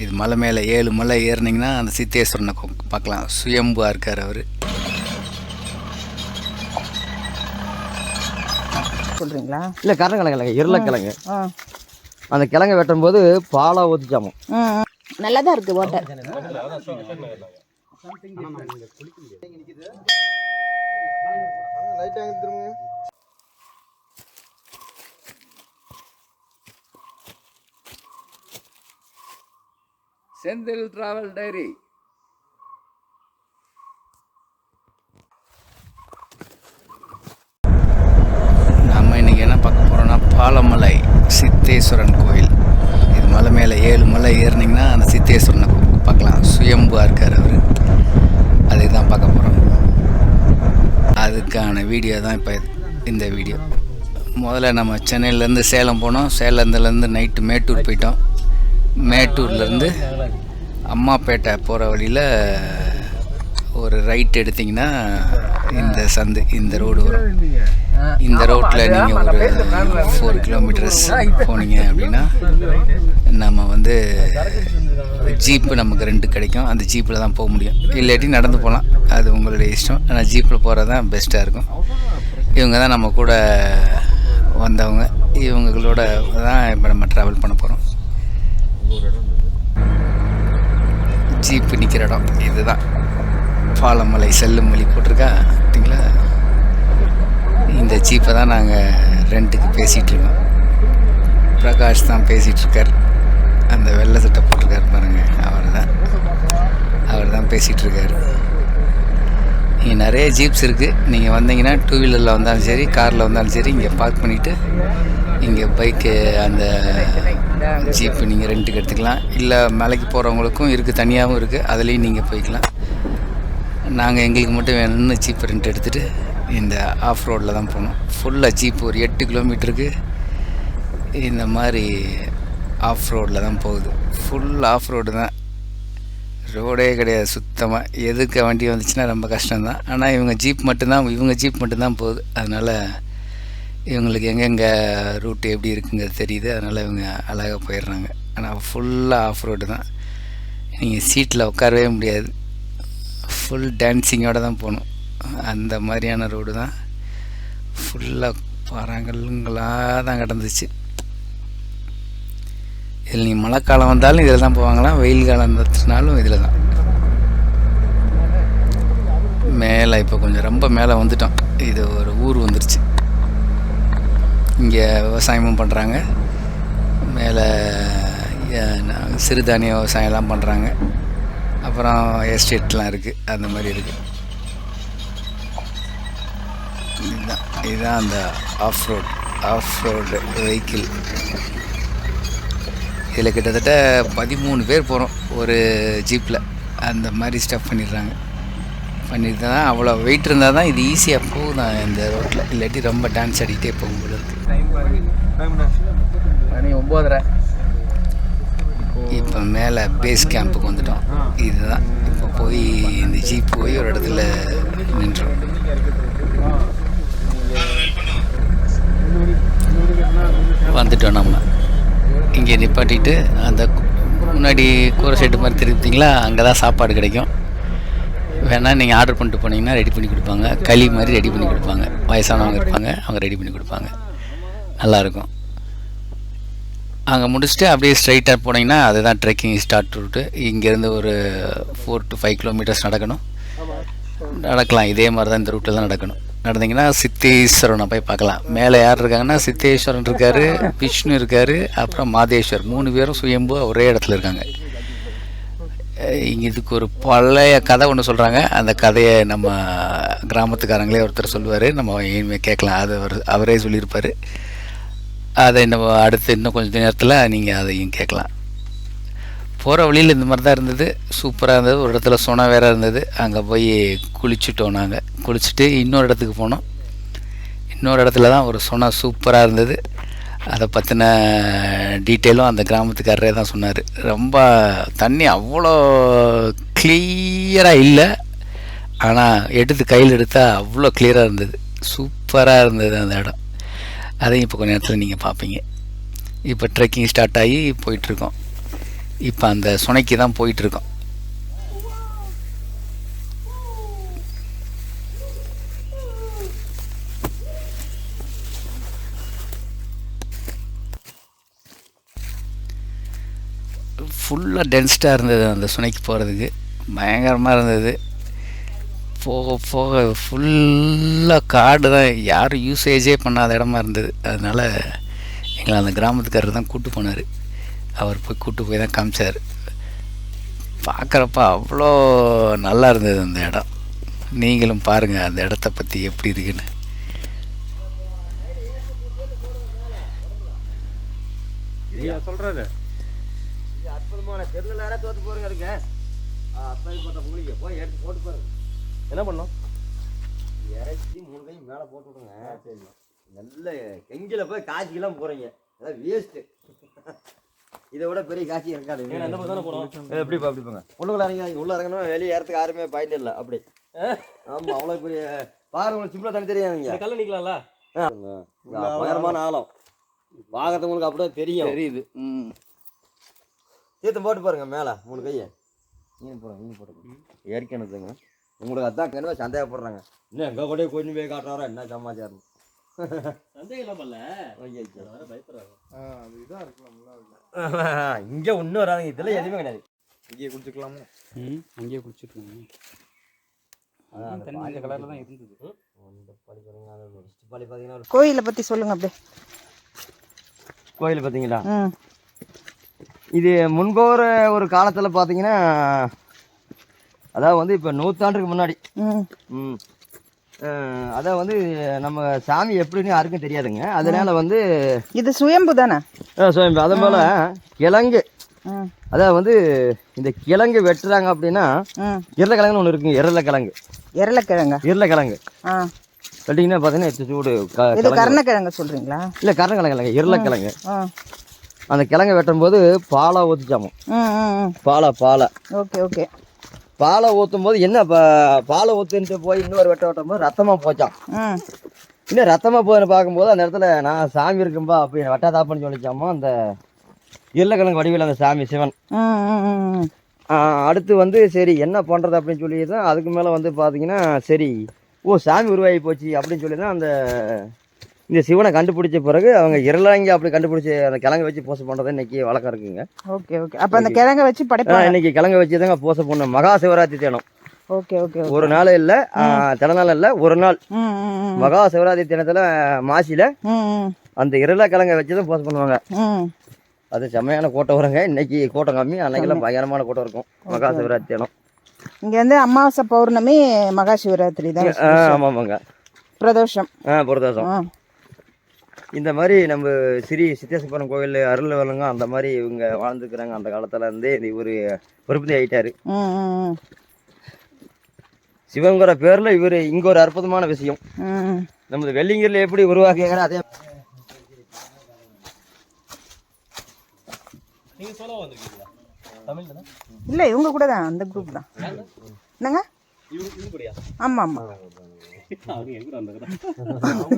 இது மலை மேலே 7 மலை ஏறினீங்கன்னா அந்த சித்தேஸ்வரனை பார்க்கலாம். சுயம்புவாக இருக்கார் அவர். சொல்கிறீங்களா? இல்லை, கரங்கிழங்கு இருளக்கிழங்கு. அந்த கிழங்கு வெட்டும் போது பாலா ஊற்றிச்சாமோ. நல்லா தான் இருக்குது வாட்டர். Senthil travel diary. நம்ம இன்னைக்கு என்ன பார்க்க போகிறோம்னா பாலமலை சித்தேஸ்வரன் கோயில். இது மலை மேலே 7 மலை ஏறினீங்கன்னா அந்த சித்தேஸ்வரனை பார்க்கலாம். சுயம்புவாக இருக்கார் அவர். அதுக்கு தான் பார்க்க போகிறோம். அதுக்கான வீடியோ தான் இப்போ இந்த வீடியோ. முதல்ல நம்ம சென்னையிலேருந்து சேலம் போனோம். சேலத்துலேருந்து நைட்டு மேட்டூர் போயிட்டோம். மேட்டூர்லேருந்து அம்மாப்பேட்டை போகிற வழியில் ஒரு ரைட் எடுத்திங்கன்னா இந்த சந்து, இந்த ரோடு வரும். இந்த ரோட்டில் நீங்கள் ஒரு 4 கிலோமீட்டர்ஸ் போனீங்க அப்படின்னா நம்ம வந்து ஜீப்பு நமக்கு 2 கிடைக்கும். அந்த ஜீப்பில் தான் போக முடியும். இல்லாட்டி நடந்து போகலாம், அது உங்களுடைய இஷ்டம். ஆனால் ஜீப்பில் போகிறது தான் பெஸ்ட்டாக இருக்கும். இவங்க தான் நம்ம கூட வந்தவங்க. இவங்களோட தான் இப்போ நம்ம ட்ராவல் பண்ண போகிறோம். ஜீப்பு நிற்கிற இடம் இதுதான். பாலமலை செல்லும் வழி போட்டிருக்கா பார்த்தீங்களா? இந்த ஜீப்பை தான் நாங்கள் ரெண்ட்டுக்கு பேசிகிட்ருக்கோம். பிரகாஷ் தான் பேசிகிட்ருக்கார். அந்த வெள்ளை சட்டை போட்டிருக்கார் பாருங்கள், அவர் தான் பேசிகிட்ருக்கார். இங்கே நிறைய ஜீப்ஸ் இருக்குது. நீங்கள் வந்தீங்கன்னா 2 வீலரில் வந்தாலும் சரி, காரில் வந்தாலும் சரி, இங்கே பார்க் பண்ணிவிட்டு இங்கே பைக்கு அந்த ஜீப்பு நீங்கள் ரெண்ட்டுக்கு எடுத்துக்கலாம். இல்லை மலைக்கு போகிறவங்களுக்கும் இருக்குது, தனியாகவும் இருக்குது, அதுலேயும் நீங்கள் போய்க்கலாம். நாங்கள் எங்களுக்கு மட்டும் வேணும்னு ஜீப்பு ரெண்ட் எடுத்துகிட்டு இந்த ஆஃப் ரோடில் தான் போனோம். ஃபுல்லாக ஜீப்பு ஒரு 8 கிலோமீட்டருக்கு இந்த மாதிரி ஆஃப் ரோடில் தான் போகுது. ஃபுல் ஆஃப் ரோடு தான், ரோடே கிடையாது சுத்தமாக. எதுக்கு வண்டி வந்துச்சுன்னா ரொம்ப கஷ்டம்தான். ஆனால் இவங்க ஜீப் மட்டும்தான் போகுது. அதனால் இவங்களுக்கு எங்கெங்கே ரூட்டு எப்படி இருக்குங்கிறது தெரியுது. அதனால் இவங்க அழகாக போயிடுறாங்க. ஆனால் ஃபுல்லாக ஆஃப் ரோடு தான். நீங்கள் சீட்டில் உட்காரவே முடியாது. ஃபுல் டான்ஸிங்கோடு தான் போகணும். அந்த மாதிரியான ரோடு தான். ஃபுல்லாக பாறாங்கல்லாக தான் கிடந்துச்சு. இதில் நீங்கள் மழை காலம் வந்தாலும் இதில் தான் போவாங்களாம், வெயில் காலம் இருந்துச்சுனாலும் இதில் தான். மேலே இப்போ கொஞ்சம் ரொம்ப மேலே வந்துட்டோம். இது ஒரு ஊர் வந்துருச்சு. இங்கே விவசாயமும் பண்ணுறாங்க. மேலே சிறுதானிய விவசாயம்லாம் பண்ணுறாங்க. அப்புறம் எஸ்டேட்லாம் இருக்குது, அந்த மாதிரி இருக்குது. இதுதான் அந்த ஆஃப் ரோடு வெஹிக்கிள். இதில் கிட்டத்தட்ட 13 பேர் போகிறோம் ஒரு ஜீப்பில். அந்த மாதிரி ஸ்டஃப் பண்ணிடுறாங்க. பண்ணிட்டு தான் அவ்வளோ வெயிட் இருந்தால் தான் இது ஈஸியாக போகுதான் இந்த ரோட்டில். இல்லாட்டி ரொம்ப டான்ஸ் ஆடிக்கிட்டே போகும் போல இருக்குது. மணி 9:30. இப்போ மேலே பேஸ் கேம்புக்கு வந்துட்டோம். இதுதான் இப்போ போய் இந்த ஜீப் போய் ஒரு இடத்துல நின்றோம். வந்துட்டோம். நம்ம இங்கே நிப்பாட்டிட்டு அந்த முன்னாடி கூரை செட்டு மாதிரி திருப்பிங்களா, அங்கே தான் சாப்பாடு கிடைக்கும். வேணால் நீங்கள் ஆர்டர் பண்ணிட்டு போனீங்கன்னா ரெடி பண்ணி கொடுப்பாங்க. களி மாதிரி ரெடி பண்ணி கொடுப்பாங்க. வயசானவங்க இருப்பாங்க, அவங்க ரெடி பண்ணி கொடுப்பாங்க. நல்லாயிருக்கும். அங்கே முடிச்சுட்டு அப்படியே ஸ்ட்ரைட்டாக போனீங்கன்னா அதுதான் ட்ரெக்கிங் ஸ்டார்ட் ரூட்டு. இங்கேருந்து ஒரு 4 to 5 கிலோமீட்டர்ஸ் நடக்கலாம். இதே மாதிரி தான் இந்த ரூட்டில் தான் நடக்கணும். நடந்தீங்கன்னா சித்தேஸ்வரனை போய் பார்க்கலாம். மேலே யார் இருக்காங்கன்னா சித்தேஸ்வரன் இருக்கார், விஷ்ணு இருக்கார், அப்புறம் மாதேஸ்வர். 3 பேரும் சுயம்புவாக ஒரே இடத்துல இருக்காங்க. இங்கே இதுக்கு ஒரு பழைய கதை ஒன்று சொல்கிறாங்க. அந்த கதையை நம்ம கிராமத்துக்காரங்களே ஒருத்தர் சொல்லுவார். நம்ம இனிமேல் கேட்கலாம். அது அவரே சொல்லியிருப்பார். அதை நம்ம அடுத்து இன்னும் கொஞ்சம் நேரத்தில் நீங்கள் அதையும் கேட்கலாம். போகிற வழியில் இந்த மாதிரி தான் இருந்தது. சூப்பராக இருந்தது. ஒரு இடத்துல சொனை வேறு இருந்தது. அங்கே போய் குளிச்சுட்டோம். நாங்கள் குளிச்சுட்டு இன்னொரு இடத்துக்கு போனோம். இன்னொரு இடத்துல தான் ஒரு சொனை சூப்பராக இருந்தது. அதை பற்றின டீட்டெயிலும் அந்த கிராமத்துக்காரரே தான் சொன்னார். ரொம்ப தண்ணி அவ்வளோ கிளியராக இல்லை, ஆனால் கையில் எடுத்தால் அவ்வளோ கிளியராக இருந்தது. சூப்பராக இருந்தது அந்த இடம். அதையும் இப்போ கொஞ்சம் நேரத்தில் நீங்கள் பார்ப்பீங்க. இப்போ ட்ரெக்கிங் ஸ்டார்ட் ஆகி போயிட்டுருக்கோம். இப்போ அந்த சுனைக்கு தான் போயிட்டுருக்கோம். ஃபுல்லாக டென்ஸ்டாக இருந்தது அந்த சுனைக்கு போகிறதுக்கு, பயங்கரமாக இருந்தது. போக போக ஃபுல்லாக காடு தான், யாரும் யூசேஜே பண்ணாத இடமா இருந்தது. அதனால் எங்களை அந்த கிராமத்துக்காரர் தான் கூப்பிட்டு போனார். அவர் போய் கூப்பிட்டு போய் தான் காமிச்சார். பார்க்குறப்ப அவ்வளோ நல்லா இருந்தது அந்த இடம். நீங்களும் பாருங்கள் அந்த இடத்த பற்றி எப்படி இருக்குன்னு. சொல்கிறது அற்புதமான தெருவில் நேரம் தோற்று போகிறங்க இருக்கு. போட்ட உங்களுக்கு போய் எடுத்து போட்டு பாருங்க. என்ன பண்ணோம், இறச்சி 3 கையும் மேலே போட்டு விடுங்க. சரி, நல்ல கெங்கில் போய் காய்ச்சிக்கெல்லாம் போகிறீங்க, அதான் வேஸ்ட்டு. இதை விட பெரிய காட்சி இருக்காது. எப்படிப்பா அப்படி போங்க, உள்ளுக்குள்ள இறங்கி உள்ள இறங்கணும். வெளியே ஏறத்துக்கு யாருமே பாயிண்ட் இல்லை. அப்படி ஆமாம், அவ்வளோ பெரிய பாரு. உங்களுக்கு சிம்பிளாக தண்ணி தெரியாதுங்க. கல்ல நிற்கலாம்ல, பயங்கரமான ஆழம். பார்க்கறவங்களுக்கு அப்படியே தெரியுது. தீர்த்தம் போட்டு பாருங்க மேலே 3 கையை. மீன் போடுங்க ஏற்கனதுங்க. உங்களுக்கு அதான் கனவே சந்தேகப்படுறாங்க. இன்னும் எங்கே கூட கொஞ்சம் போய் காட்டுறாரா என்ன சமாச்சாரம். இங்கே ஒன்றும் வராதுங்க. இதெல்லாம் எதுவுமே கிடையாது. இங்கேயே குடிச்சுக்கலாமா? அங்கேயே குடிச்சிட்டு தண்ணி கலரில் தான் இருந்தது. கோயிலை பற்றி சொல்லுங்க அப்படியே. கோயில் பார்த்தீங்களா, இது முன்போற ஒரு காலத்தில் பார்த்தீங்கன்னா, அதாவது வந்து இப்போ 100 ஆண்டுக்கு முன்னாடி, அதான் வந்து நம்ம சாமி எப்படின்னு யாருக்கும் தெரியாதுங்க. அதனால வந்து இது சுயம்பு தானே? சுயம்பு. அது போல கிழங்கு, அதாவது வந்து இந்த கிழங்கு வெட்டுறாங்க அப்படின்னா இருளக்கிழங்குன்னு ஒன்று இருக்குங்க. இருளக்கிழங்கு வெட்டிங்கன்னா பார்த்தீங்கன்னா சூடு. கருணக்கிழங்கு சொல்றீங்களா? இல்லை, கருணக்கிழங்கு, இருளக்கிழங்கு. அந்த கிழங்கு வெட்டும் போது பாலை ஊற்றிச்சாமோ. பாலை ஓகே ஓகே. பாலை ஊற்றும் போது என்ன, பாலை ஊற்றுன்ட்டு போய் இன்னொரு வெட்டும் போது ரத்தமாக போச்சான். இன்னும் ரத்தமாக போதுன்னு பார்க்கும்போது அந்த இடத்துல நான் சாமி இருக்கும்பா அப்படி வெட்டாதாப்பன்னு சொல்லிச்சாமோ அந்த இருளக்கிழங்கு வடிவில் அந்த சாமி சிவன். அடுத்து வந்து சரி என்ன பண்ணுறது அப்படின்னு சொல்லி தான் அதுக்கு மேலே வந்து பார்த்தீங்கன்னா சரி சாமி உருவாகி போச்சு அப்படின்னு சொல்லி தான் அந்த இந்த சிவனை கண்டுபிடிச்ச பிறகு அவங்க இருளங்க அப்படி கண்டுபிடிச்சி அந்த கிழங்கு வச்சு பூசை பண்ணுறது இன்னைக்கு வழக்கம் இருக்குங்க. Okay okay. அப்போ அந்த கிழங்கை வச்சு படைப்பாங்க. இன்னைக்கு கிழங்கு வச்சு தாங்க பூசை பண்ணோம். மகா சிவராத்திரி தினம். Okay okay. ஒரு நாள் இல்லை, தினநாள் இல்லை, ஒரு நாள். மகா சிவராத்திரி தினத்தில் மாசியில் அந்த இருளக்கிழங்கை வச்சு தான் பூசை பண்ணுவாங்க. அது செம்மையான கூட்டம் வருங்க. இன்னைக்கு கூட்டம் கம்மி, அன்னைக்கெல்லாம் பயங்கரமான கூட்டம் இருக்கும் மகா சிவராத்திரி தினம். இங்கே வந்து அமாவாசை பௌர்ணமி மகா சிவராத்திரி தான். ஆமாங்க, பிரதோஷம். பிரதோஷம். இந்த மாதிரி நம்ம ஸ்ரீ சித்தேஸ்வரன் கோவில் அருள் வரலங்க அந்த மாதிரி இவங்க வாழ்ந்துக்கிறாங்க. அந்த காலத்துல இருந்தே இவர் பொறுப்பு ஆயிட்டாரு. சிவங்கிற பேர்ல இவர் இங்க ஒரு அற்புதமான விஷயம். நமது வெள்ளிங்கிரில எப்படி உருவாக்குறாங்க அதே இல்ல இவங்க கூட தான், அந்த குரூப் தான். என்னங்க? ஆமா ஆமா.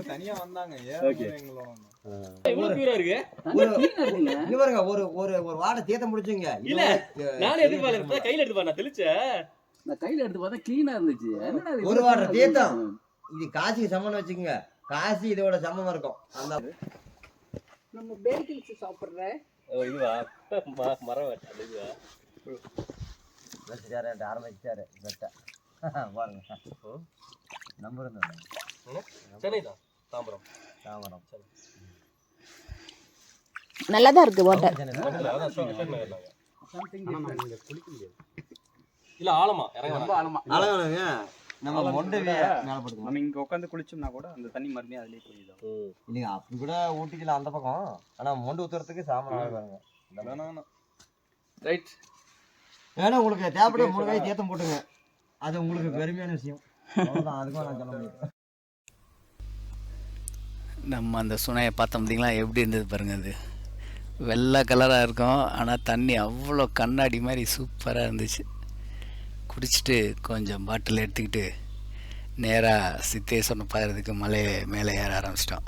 தனியா வந்தாங்க. ஒரு வாடை தீர்த்தம் முடிச்சுங்க. கையில எடுத்து பார்த்தா கிளீனா இருந்துச்சு. ஒரு வாடை தீர்த்தம் இது காசிக்கு சமம் வச்சுக்கோங்க. காசி இதோட சமமா இருக்கும். அந்த நம்ம பேக்கில்ஸ் சாப்பிடுற இதுவா மரம் ஆரம்பிச்சாரு பாருங்க. நம்பர் சென்னை தான், தாம்பரம். நல்லா தான் இருக்கு வாட்டர். இல்ல ஆழமா ரொம்ப ஆழமா நம்ம நம்ம இங்க உட்காந்து குளிச்சோம்னா கூட அந்த தண்ணி மறுபடியும் அதுலயே போயிடும். இல்லைங்க, அப்படி கூட ஊட்டிக்கலாம் அந்த பக்கம். ஆனா மொண்டு ஊத்துறதுக்கு சாமான் ரைட் வேணா. உங்களுக்கு தேவைப்பட 3 காய் தேத்தம் போட்டுங்க. அது உங்களுக்கு பெருமையான விஷயம். அதுக்கும் நான் சொல்ல முடியும். நம்ம அந்த சுனையை பார்த்தோம் பார்த்தீங்களா, எப்படி இருந்தது பாருங்கள். அது வெள்ளை கலராக இருக்கும், ஆனால் தண்ணி அவ்வளோ கண்ணாடி மாதிரி சூப்பராக இருந்துச்சு. குடிச்சிட்டு கொஞ்சம் பாட்டில் எடுத்துக்கிட்டு நேராக சித்தேஸ்வரன் பார்க்கறதுக்கு மலை மேலே ஏற ஆரம்பிச்சிட்டோம்.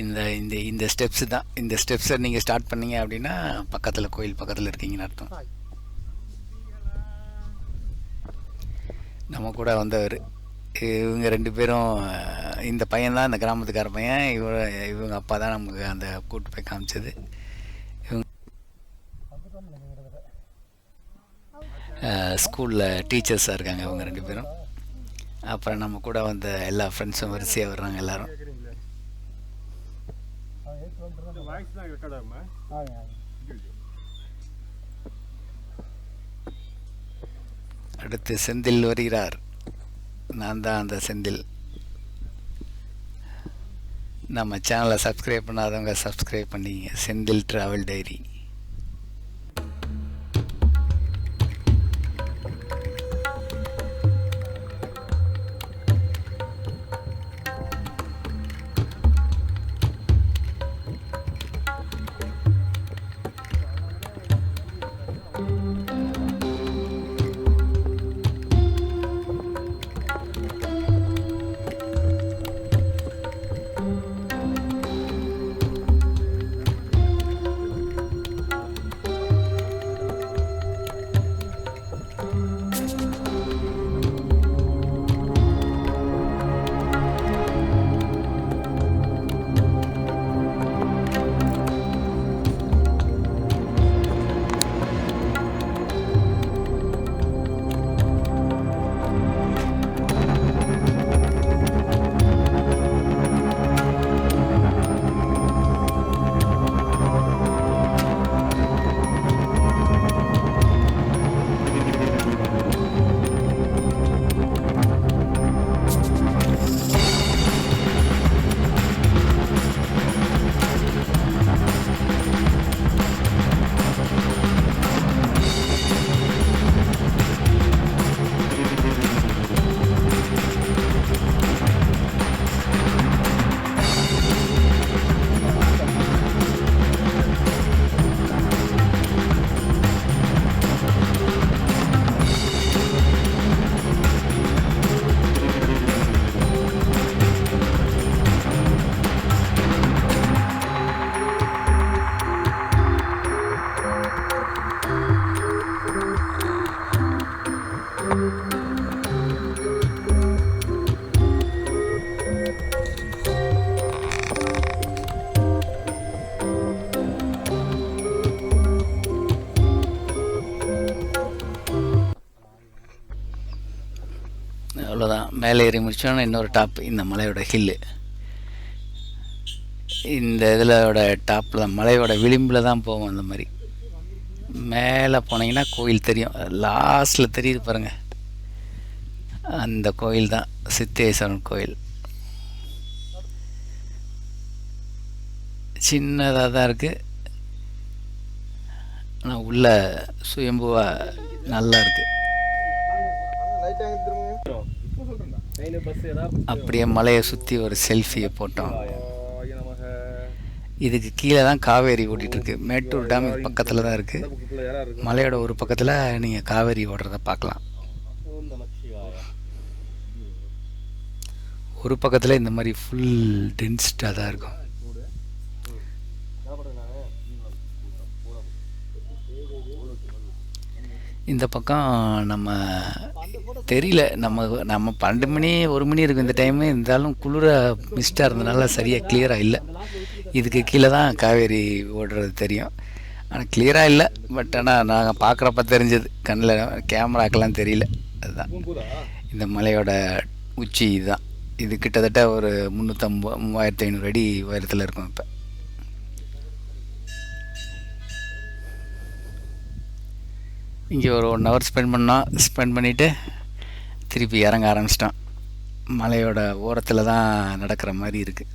இந்த இந்த இந்த ஸ்டெப்ஸு தான். இந்த ஸ்டெப்ஸை நீங்கள் ஸ்டார்ட் பண்ணீங்க அப்படின்னா பக்கத்தில் கோயில் பக்கத்தில் இருக்கீங்கன்னு அர்த்தம். நம்ம கூட வந்தவர் இவங்க 2 பேரும். இந்த பையன்தான் இந்த கிராமத்துக்கார பையன். இவங்க அப்பா தான் நமக்கு அந்த கூட்டு போய் காமிச்சது. இவங்க ஸ்கூலில் டீச்சர்ஸாக இருக்காங்க இவங்க 2 பேரும். அப்புறம் நம்ம கூட வந்த எல்லா ஃப்ரெண்ட்ஸும் வரிசையாக வர்றாங்க எல்லாரும். அடுத்து செந்தில் வருகிறார். நான் தான் அந்த செந்தில். நம்ம சேனலை சப்ஸ்கிரைப் பண்ணாதவங்க சப்ஸ்கிரைப் பண்ணிங்க. Senthil travel diary. அவ்வளோதான். மேலே ஏறி முடிச்சோன்னா இன்னொரு டாப் இந்த மலையோட ஹில்லு. இந்த இதிலோட டாப்பில் மலையோட விளிம்பில் தான் போவோம். அந்த மாதிரி மேலே போனீங்கன்னா கோயில் தெரியும். லாஸ்ட்டில் தெரியுது பாருங்கள், அந்த கோயில் தான் சித்தேஸ்வரன் கோயில். சின்னதாக தான் இருக்குது, ஆனால் உள்ள சுயம்புவாக நல்லா இருக்குது. அப்படியே மலையை சுற்றி ஒரு செல்ஃபியை போட்டோம். இதுக்கு கீழே தான் காவேரி ஓடிட்டுருக்கு. மேட்டூர் டேம் இது பக்கத்தில் தான் இருக்குது. மலையோட ஒரு பக்கத்தில் நீங்கள் காவேரி ஓடுறத பார்க்கலாம். ஒரு பக்கத்தில் இந்த மாதிரி ஃபுல் டென்ஸ்டாக தான் இருக்கும். இந்த பக்கம் நம்ம தெரியல, நம்ம 12 மணி 1 மணி இருக்கும் இந்த டைமு. இருந்தாலும் குளிர மிஸ்டாக இருந்ததுனால சரியாக கிளியராக இல்லை. இதுக்கு கீழே தான் காவேரி ஓடுறது தெரியும், ஆனால் கிளியராக இல்லை. பட் ஆனால் நாங்கள் பார்க்குறப்ப தெரிஞ்சது, கண்ணில் கேமராக்கெல்லாம் தெரியல. அதுதான் இந்த மலையோட உச்சி. இதுதான். இது கிட்டத்தட்ட ஒரு 350-3500 அடி உயரத்தில் இருக்கும். இப்போ இங்கே ஒரு 1 ஹவர் ஸ்பெண்ட் பண்ணிவிட்டு திருப்பி இறங்க ஆரம்பிச்சிட்டோம். மலையோட ஓரத்தில் தான் நடக்கிற மாதிரி இருக்குது.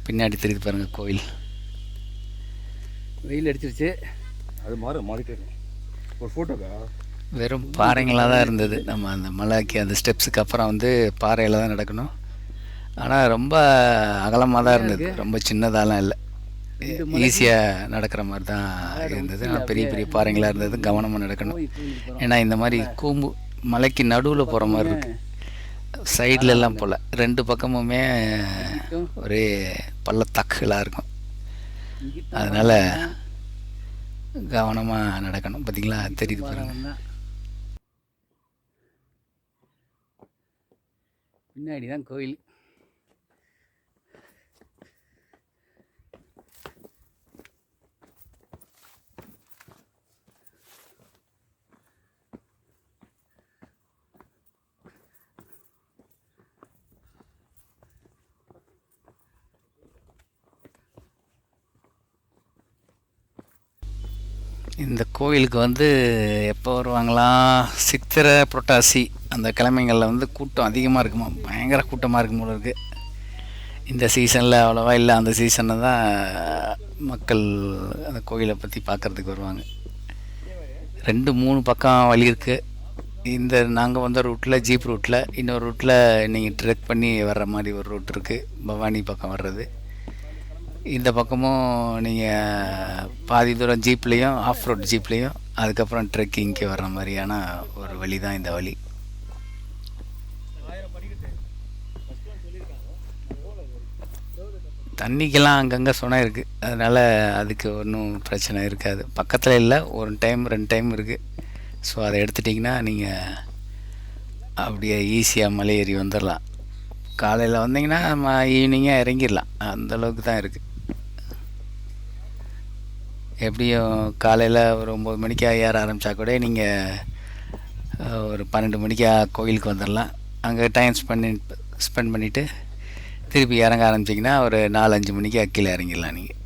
பின்னாடி திருப்பி பாருங்கள் கோயில். வெயில் அடிச்சிருச்சு. அது மாறிட்டே ஒரு ஃபோட்டோக்கா வெறும் பாறைங்களாக தான் இருந்தது. நம்ம அந்த மலைக்கு அந்த ஸ்டெப்ஸுக்கு அப்புறம் வந்து பாறையில் தான் நடக்கணும். ஆனால் ரொம்ப அகலமாக தான் இருந்தது, ரொம்ப சின்னதாலாம் இல்லை. ஈஸியாக நடக்கிற மாதிரி தான் இருந்தது. ஆனால் பெரிய பெரிய பாறைங்களாக இருந்தது, கவனமாக நடக்கணும். ஏன்னா இந்த மாதிரி மலைக்கு நடுவில் போகிற மாதிரி இருக்குது. சைட்லலாம் போல் 2 பக்கமுமே ஒரே பள்ளத்தாக்குகளாக இருக்கும். அதனால் கவனமாக நடக்கணும். பார்த்தீங்களா, தெரியுது பாருங்க. பின்னாடி தான் கோயில். இந்த கோயிலுக்கு வந்து எப்போ வருவாங்களாம், சித்திரை புரட்டாசி அந்த கிழமைகளில் வந்து கூட்டம் அதிகமாக இருக்குமா, பயங்கர கூட்டமாக இருக்கும் போல இருக்குது. இந்த சீசனில் அவ்வளோவா இல்லை, அந்த சீசனில் தான் மக்கள் அந்த கோயிலை பற்றி பார்க்குறதுக்கு வருவாங்க. 2-3 பக்கம் வழி இருக்குது. இந்த நாங்கள் வந்த ரூட்டில் ஜீப் ரூட்டில், இன்னொரு ரூட்டில் நீங்கள் ட்ரெக் பண்ணி வர்ற மாதிரி ஒரு ரூட் இருக்குது, பவானி பக்கம் வர்றது. இந்த பக்கமும் நீங்கள் பாதி தூரம் ஜீப்லேயும், ஆஃப் ரோட் ஜீப்லேயும், அதுக்கப்புறம் ட்ரெக்கிங்க்கு வர்ற மாதிரியான ஒரு வழி தான் இந்த வழி. தண்ணிக்கெல்லாம் அங்கங்கே சுனை இருக்குது, அதனால் அதுக்கு ஒன்றும் பிரச்சனை இருக்காது. பக்கத்தில் இல்லை, 1 டைம் 2 டைம் இருக்குது. ஸோ அதை எடுத்துட்டிங்கன்னா நீங்கள் அப்படியே ஈஸியாக மலை ஏறி வந்துடலாம். காலையில் வந்தீங்கன்னா நம்ம ஈவினிங்காக இறங்கிடலாம், அந்தளவுக்கு தான் இருக்குது. எப்படியும் காலையில் ஒரு 9 மணிக்கு ஏற ஆரம்பித்தா கூட நீங்கள் ஒரு 12 மணிக்கு கோயிலுக்கு வந்துடலாம். அங்கே டைம் ஸ்பெண்ட் பண்ணிவிட்டு திருப்பி இறங்க ஆரம்பிச்சிங்கன்னா ஒரு 4-5 மணிக்கு கீழே இறங்கிடலாம் நீங்கள்.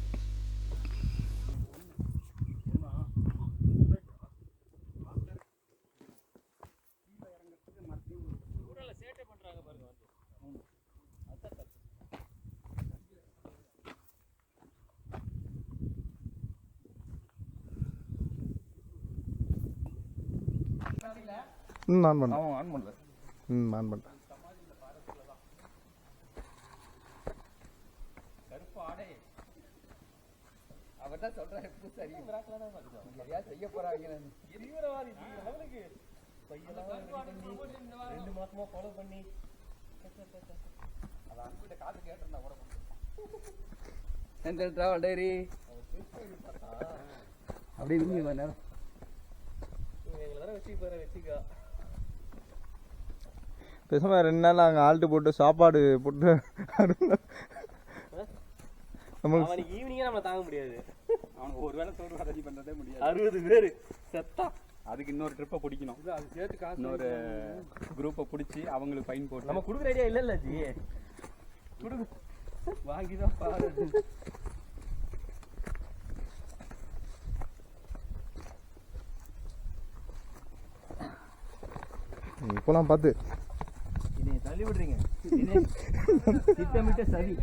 ஆன் பண்ண ஆன் பண்ணல. ஆன் பண்ண டிராவல் டைரி அப்படி இருந்தீங்க நேரம் பேசாம 2 நாள் அங்கே ஆல்ட்டு போட்டு சாப்பாடு போட்டு அவனுக்கு ஈவினிங்கே நம்மளை தாங்க முடியாது. அவனுக்கு ஒரு வேளை சோறு ரெடி பண்ணுறதே முடியாது. 60 பேர் செத்தா. அதுக்கு இன்னொரு ட்ரிப்பை பிடிக்கணும், அது சேர்த்து காசு இன்னொரு குரூப்பை பிடிச்சி அவங்களுக்கு ஃபைன் போட்டு. நம்ம கொடுக்குற ஐடியா இல்லைல்ல ஜி, கொடுக்கு வாங்கி தான் பாரு. இப்போலாம் பார்த்து என்னை தள்ளி விடுறீங்க, திட்டமிட்ட சரி.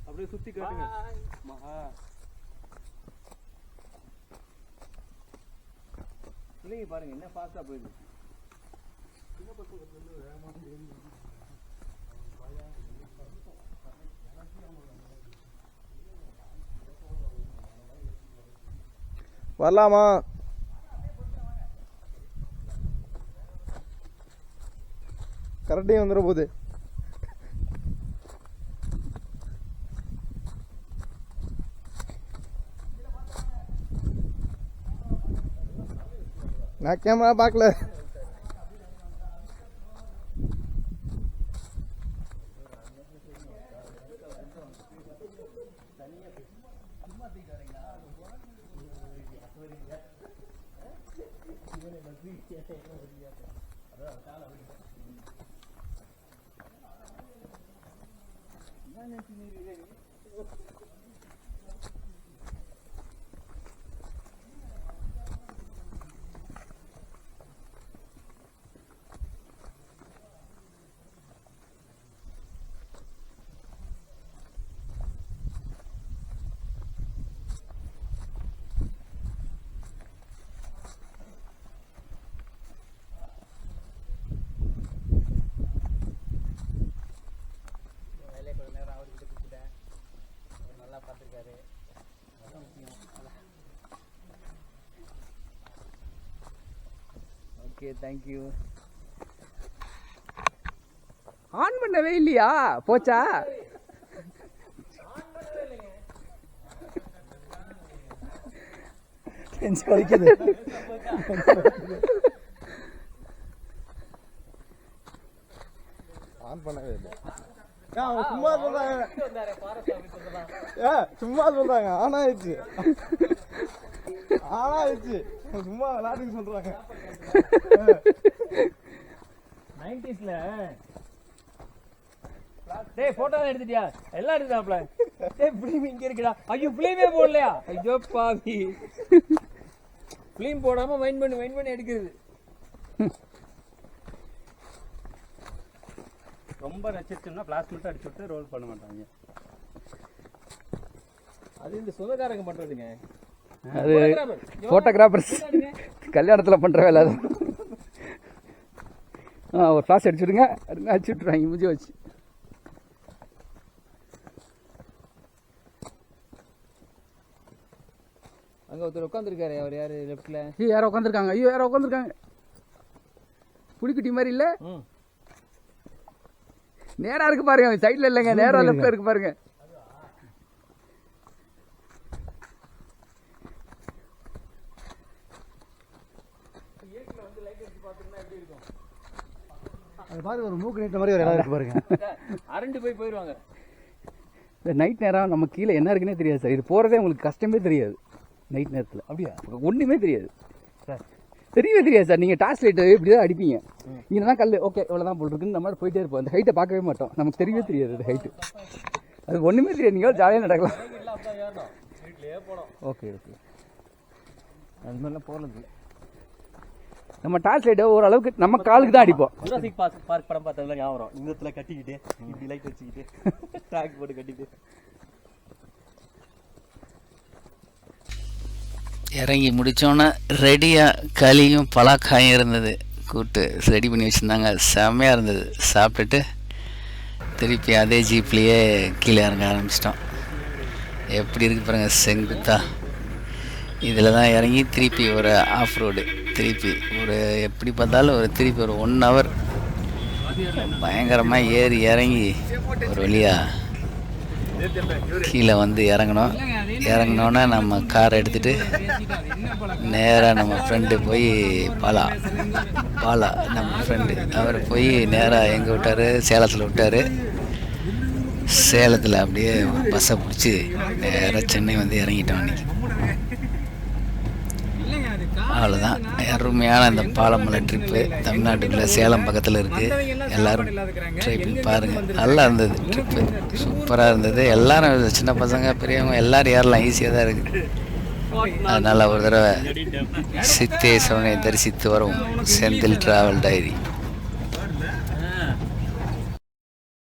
அப்படியே சுத்தி காட்டுங்க. இல்லைங்க பாருங்க என்ன ஃபாஸ்டா போயிடுது. வரலாமா? கரெக்டே வந்துட போகுது. நான் கேமரா பார்க்கல. Okay thank you. ஆன் பண்ணவே இல்லையா? போச்சா? வலிக்குது. ஆன் பண்ணவே இல்லை. சும்மா சொல்றாங்க. சும்மா சொல்றாங்க. ஆனாயிடுச்சு சும்மா விளையாட்டுக்கு சொல்றாங்க. 90s டேய் போட்டோ எடுத்துட்டியா? எல்லாம் எடுத்துட்டாப்ல. டேய் ஃபிலிம் இங்க இருக்குடா. ஐயோ ஃபிலிமே போடலையா? ஐயோ பாவி. ஃபிலிம் போடாம வைண்ட் பண்ணி எடுக்குது. ரொம்ப நச்சிருச்சுன்னா ஃப்ளாஷ் மட்டும் அடிச்சு விட்டு ரோல் பண்ண மாட்டாங்க. அது இந்த சொந்தக்காரங்க பண்றதுங்க. அது ஃபோட்டோகிராஃபர்ஸ் கல்யாணத்தில் பண்ணுற வேலை அது. ஒரு ஃப்ளாஷ் அடிச்சுடுங்க, அடிச்சு விட்ருவாங்க முடிஞ்சு வச்சு. அங்க ஒருத்தர் உட்காந்துருக்காரு. அவர் யாரு லெஃப்ட்ல? ஐயோ யாரோ உட்காந்துருக்காங்க. புலிக்குட்டி மாதிரி இல்லை? நேராக இருக்கு பாருங்க. சைடில் இல்லைங்க, நேராக லெஃப்டில் இருக்கு பாருங்க. அது பாருங்க, ஒரு மூக்கு நீட்ட மாதிரி ஒரு இடம் இருக்கு பாருங்க. அரண்டு போயிடுவாங்க. இந்த நைட் நேரம் நம்ம கீழே என்ன இருக்குன்னே தெரியாது சார். இது போகிறதே உங்களுக்கு கஷ்டமே தெரியாது நைட் நேரத்தில். அப்படியா? ஒன்றுமே தெரியாது சார். தெரியவே தெரியாது சார். நீங்கள் டார்ச் லைட்டு இப்படி தான் அடிப்பீங்க. இங்கே தான் கல் ஓகே இவ்வளோதான் போல் இருக்குன்னு நம்ம போயிட்டே இருப்போம். அந்த ஹைட்டை பார்க்கவே மாட்டோம். நமக்கு தெரியவே தெரியாது அது ஹைட்டு. அது ஒன்றுமே தெரியாது. நீங்கள் ஜாலியாக நடக்கலாம். ஓகே அது மாதிரிலாம் போகிறது. நம்ம டார்ச் லைட்டை ஓரளவுக்கு நம்ம காலுக்கு தான் அடிப்போம். ஜுராசிக் பார்க் படம் பார்த்ததுல ஞாபகம். இந்த இடத்துல கட்டிக்கிட்டு இப்படி லைட் வச்சுக்கிட்டு டாக் போட்டு கட்டிட்டு இறங்கி முடித்தோன்னே ரெடியாக களியும் பலாக்காயும் இருந்தது. கூட்டு ரெடி பண்ணி வச்சுருந்தாங்க. செம்மையாக இருந்தது. சாப்பிட்டுட்டு திருப்பி அதே ஜீப்லேயே கீழே இறங்க ஆரம்பிச்சிட்டோம். எப்படி இருக்கு பாருங்கள், செங்குத்தா. இதில் தான் இறங்கி திருப்பி ஒரு ஆஃப் ரோடு. திருப்பி ஒரு எப்படி பார்த்தாலும் திருப்பி ஒரு 1 hour பயங்கரமாக ஏறி இறங்கி ஒரு வழியாக கீழே வந்து இறங்கணும். இறங்கினோன்னே நம்ம காரை எடுத்துகிட்டு நேராக நம்ம ஃப்ரெண்டு போய் பாலா நம்ம ஃப்ரெண்டு அவர் போய் நேராக எங்கே விட்டார்? சேலத்தில் விட்டார். சேலத்தில் அப்படியே பஸ்ஸை பிடிச்சி நேராக சென்னை வந்து இறங்கிட்டோம் அன்றைக்கி. அவ்வளோதான். அருமையான இந்த பாலமலை ட்ரிப்பு. தமிழ்நாட்டுக்குள்ளே சேலம் பக்கத்தில் இருக்குது. எல்லோரும் ட்ரை பண்ணி பாருங்கள். நல்லா இருந்தது ட்ரிப்பு. சூப்பராக இருந்தது. எல்லோரும் சின்ன பசங்க பெரியவங்க எல்லோரும் ஏறலாம். ஈஸியாக தான் இருக்குது. அதனால் ஒரு தடவை சித்தேஸ்வரனை தரிசித்து வரும் செந்தில் டிராவல் டைரி.